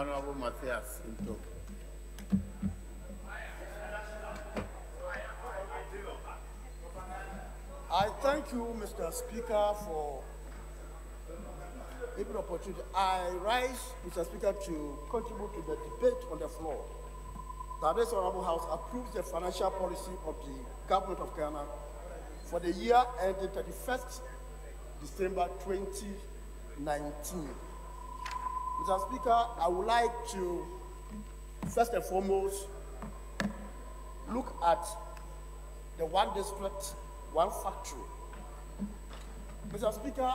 Honorable Mathias Ntow. I thank you, Mr. Speaker, for giving the opportunity. I rise, Mr. Speaker, to contribute to the debate on the floor that this Honorable House approves the financial policy of the Government of Ghana for the year ending 31st December 2019. Mr. Speaker, I would like to, first and foremost, look at the one district, one factory. Mr. Speaker,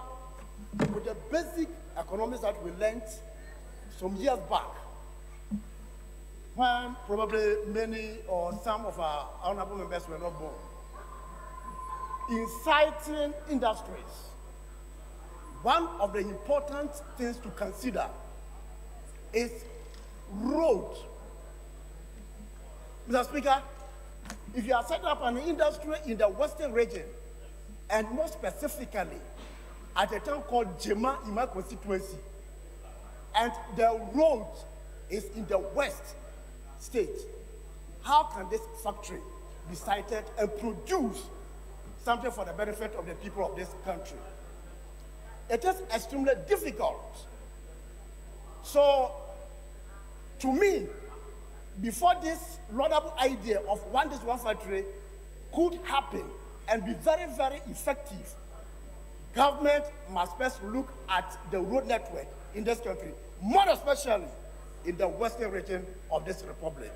with the basic economics that we learned some years back, when probably many or some of our honorable members were not born, inciting industries, one of the important things to consider is road. Mr. Speaker, if you are setting up an industry in the western region, and more specifically at a town called Jema in my constituency, and the road is in the west state, how can this factory be sited and produce something for the benefit of the people of this country? It is extremely difficult. So, to me, before this laudable idea of one district, one factory could happen and be very, very effective, government must first look at the road network in this country, more especially in the western region of this republic.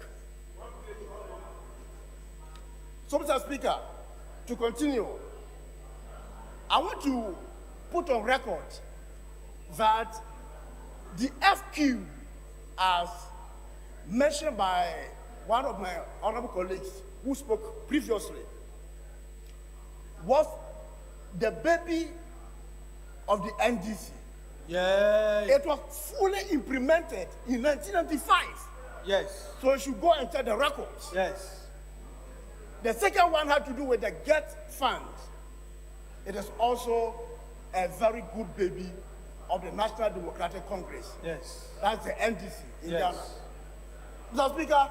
So, Mr. Speaker, to continue, I want to put on record that the FQ, as mentioned by one of my honorable colleagues who spoke previously, was the baby of the NDC. Yeah. It was fully implemented in 1995. Yes. So you should go and check the records. Yes. The second one had to do with the GET fund. It is also a very good baby of the National Democratic Congress. Yes. That's the NDC in Yes. Ghana. Mr. Speaker,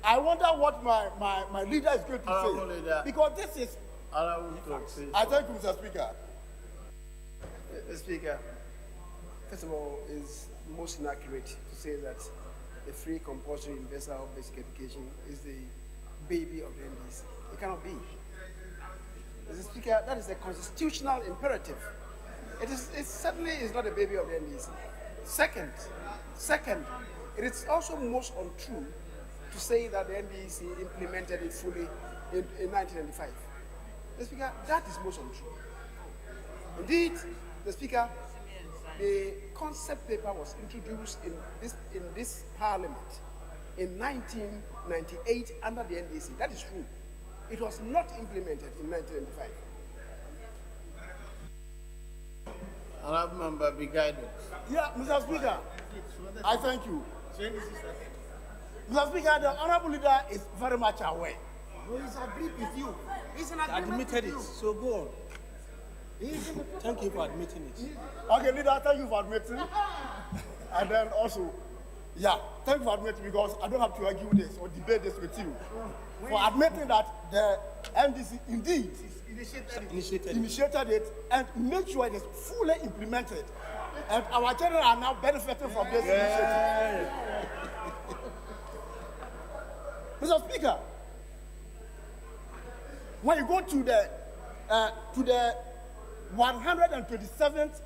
I wonder what my leader is going to Honorable say. Leader. Because this is, Honorable Ntow, please. I thank you, Mr. Speaker. Mr. Speaker, first of all, it's most inaccurate to say that the free compulsory universal basic education is the baby of the NDC. It cannot be. Mr. Speaker, that is a constitutional imperative. It certainly is not a baby of the NDC. Second, it is also most untrue to say that the NDC implemented it fully in 1995. Mr. Speaker, that is most untrue. Indeed, Mr. Speaker, the concept paper was introduced in this parliament in 1998 under the NDC. That is true. It was not implemented in 1995. Honorable Member, be guided. Yeah, Mr. Speaker, I thank you. Mr. Speaker, the honorable leader is very much aware. No, he's agreed with you. He's admitted it. So go on. Thank you for admitting it. Okay, leader, thank you for admitting. And then also, yeah, thank you for admitting, because I don't have to argue this or debate this with you. For admitting that the NDC indeed initiated it and made sure it is fully implemented. And our children are now benefiting from this initiative. Mr. Speaker, when you go to the 127th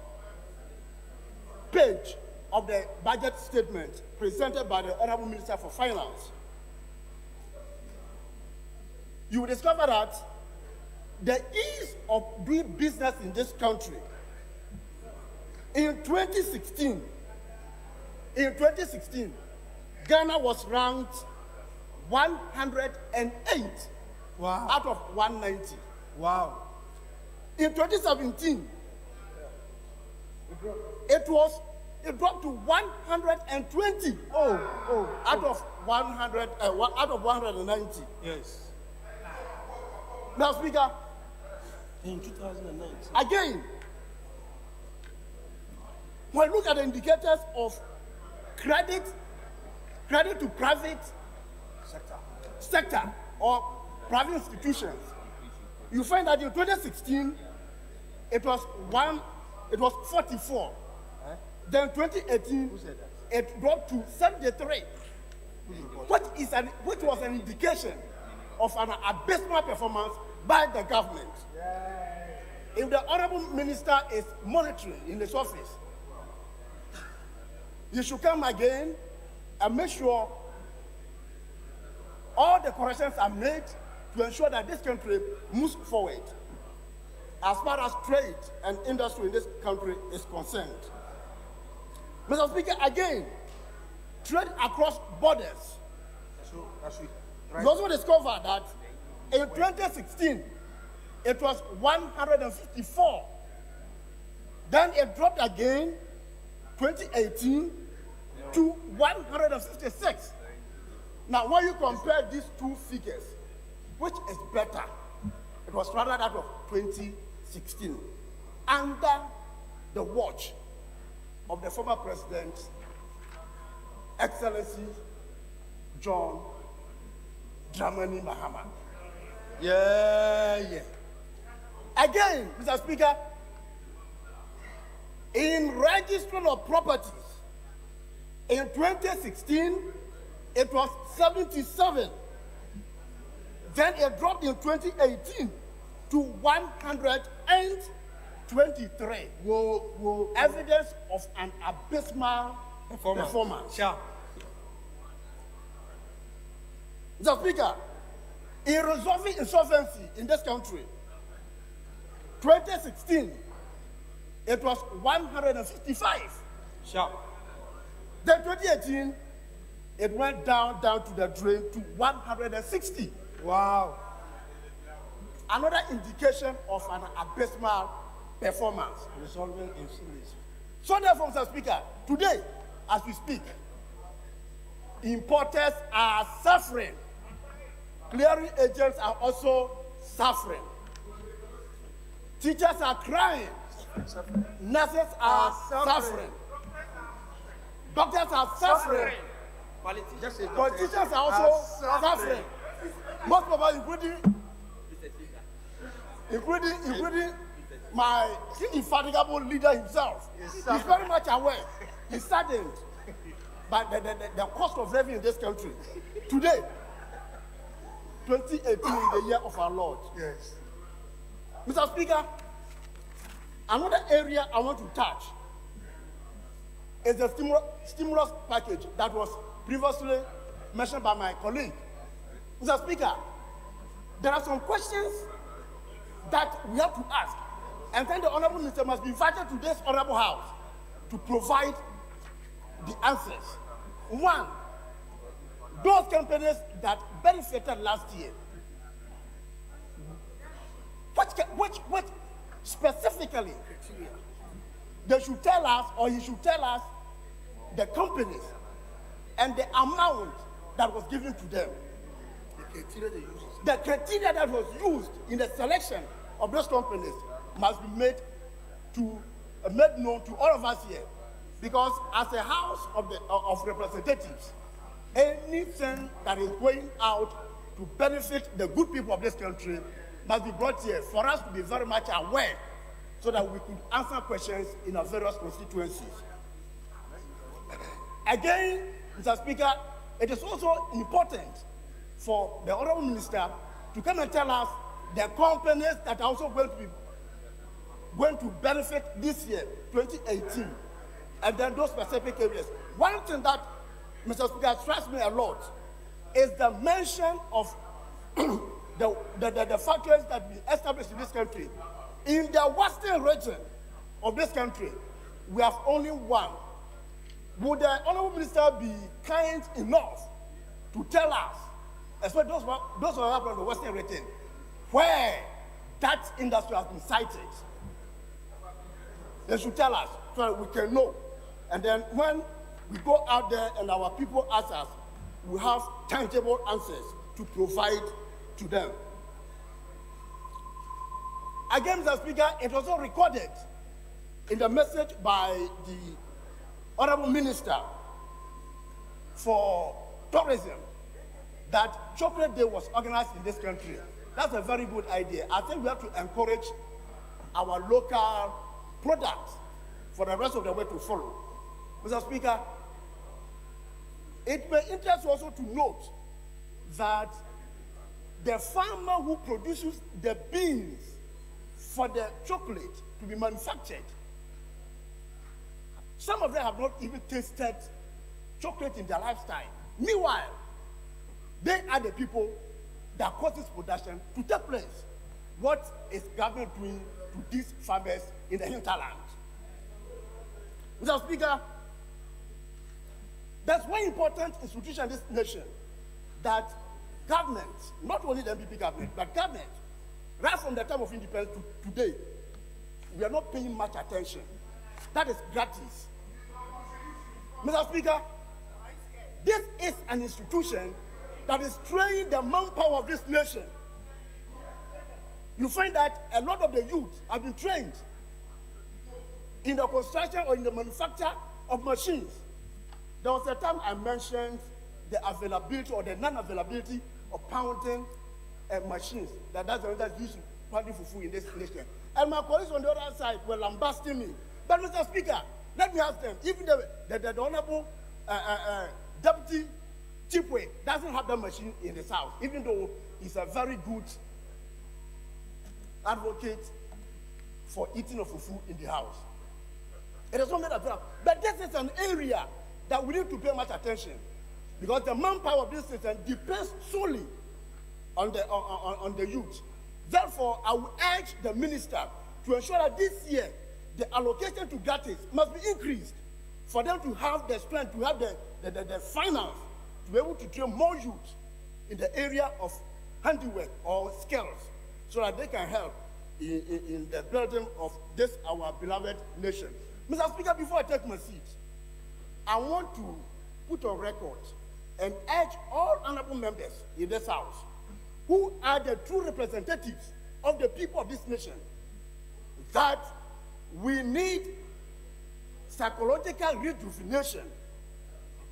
page of the budget statement presented by the Honorable Minister for Finance, you will discover that the ease of doing business in this country in 2016, Ghana was ranked 108 out of 190. Wow. In 2017, it dropped to 120 out of 190. Yes. Now, Speaker, In 2019. again, when you look at the indicators of credit credit to private sector or private institutions, you find that in 2016 it was 44. Then 2018 it dropped to 73, which was an indication of an abysmal performance by the government. If the honorable minister is monitoring in his office, he should come again and make sure all the corrections are made to ensure that this country moves forward as far as trade and industry in this country is concerned. Mr. Speaker, again, trade across borders. We also discovered that in 2016, it was 154. Then it dropped again, 2018, to 156. Now, when you compare these two figures, which is better? It was rather that of 2016, under the watch of the former president, Excellency John Dramani Mahama. Yeah. Again, Mr. Speaker, in registering of properties, in 2016, it was 77. Then it dropped in 2018 to 123. Whoa. Evidence of an abysmal performance. Sure. Mr. Speaker, in resolving insolvency in this country, 2016, it was 155. Sure. Then 2018, it went down to the drain to 160. Wow. Another indication of an abysmal performance. Resolving insolvency. So therefore, Mr. Speaker, today, as we speak, importers are suffering. Clearing agents are also suffering. Teachers are crying. Nurses are suffering. Doctors are suffering. Politicians are also suffering. Most people, including my indefatigable leader himself, he's very much aware. He's saddened by the cost of living in this country. Today, 2018 is the year of our Lord. Yes. Mr. Speaker, another area I want to touch is the stimulus package that was previously mentioned by my colleague. Mr. Speaker, there are some questions that we have to ask, and then the Honorable Minister must be invited to this Honorable House to provide the answers. One, those companies that benefited last year, what specifically they should tell us, or he should tell us the companies and the amount that was given to them. The criteria that was used in the selection of those companies must be made known to all of us here, because as a House of Representatives, anything that is going out to benefit the good people of this country must be brought here for us to be very much aware, so that we could answer questions in our various constituencies. Again, Mr. Speaker, it is also important for the Honorable Minister to come and tell us the companies that are also going to benefit this year, 2018, and then those specific areas. One thing that, Mr. Speaker, strikes me a lot is the mention of the factories that we established in this country. In the western region of this country, we have only one. Would the Honorable Minister be kind enough to tell us, especially those who are from the western region, where that industry has been sited? They should tell us so that we can know. And then when we go out there and our people ask us, we have tangible answers to provide to them. Again, Mr. Speaker, it was also recorded in the message by the Honorable Minister for tourism that Chocolate Day was organized in this country. That's a very good idea. I think we have to encourage our local products for the rest of the way to follow. Mr. Speaker, it may interest you also to note that the farmer who produces the beans for the chocolate to be manufactured, some of them have not even tasted chocolate in their lifetime. Meanwhile, they are the people that cause this production to take place. What is government doing to these farmers in the hinterland? Mr. Speaker, there's one important institution in this nation that government, not only the MPP government, but government, right from the time of independence to today, we are not paying much attention. That is gratis. Mr. Speaker, this is an institution that is training the manpower of this nation. You find that a lot of the youth have been trained in the construction or in the manufacture of machines. There was a time I mentioned the availability or the non-availability of pounding machines. That's the one that's used to pound fufu in this nation. And my colleagues on the other side were lambasting me. But Mr. Speaker, let me ask them, even the Honorable Deputy Chipwe doesn't have that machine in his house, even though he's a very good advocate for eating of fufu in the house. It is not made available. But this is an area that we need to pay much attention, because the manpower of this system depends solely on the youth. Therefore, I will urge the minister to ensure that this year the allocation to gratis must be increased for them to have the strength, to have the finance to be able to train more youth in the area of handiwork or skills, so that they can help in the building of this our beloved nation. Mr. Speaker, before I take my seat, I want to put on record and urge all honorable members in this house, who are the true representatives of the people of this nation, that we need psychological rejuvenation.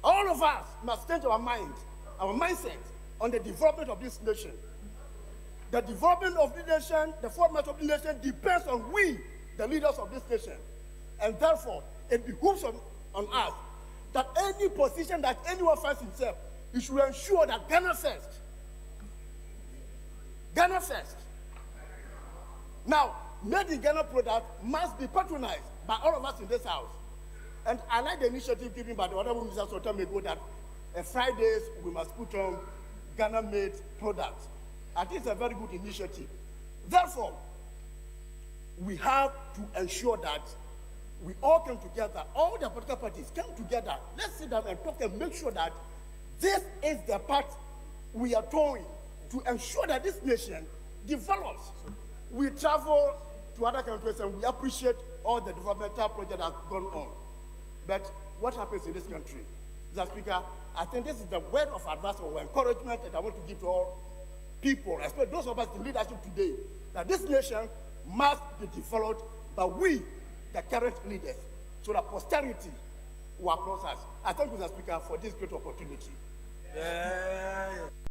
All of us must change our mindset on the development of this nation. The development of the nation, the format of the nation depends on we, the leaders of this nation. And therefore, it behooves on us that any position that anyone finds himself, he should ensure that Ghana first. Ghana first. Now, made in Ghana product must be patronized by all of us in this house. And I like the initiative given by the Honorable Minister some time ago that Fridays we must put on Ghana-made products. I think it's a very good initiative. Therefore, we have to ensure that we all come together, all the political parties come together. Let's sit down and talk and make sure that this is the part we are towing to ensure that this nation develops. We travel to other countries and we appreciate all the developmental projects that have gone on. But what happens in this country? Mr. Speaker, I think this is the word of advice or encouragement that I want to give to all people, especially those of us in leadership today, that this nation must be developed by we, the current leaders, so that posterity will applaud us. I thank you, Mr. Speaker, for this great opportunity.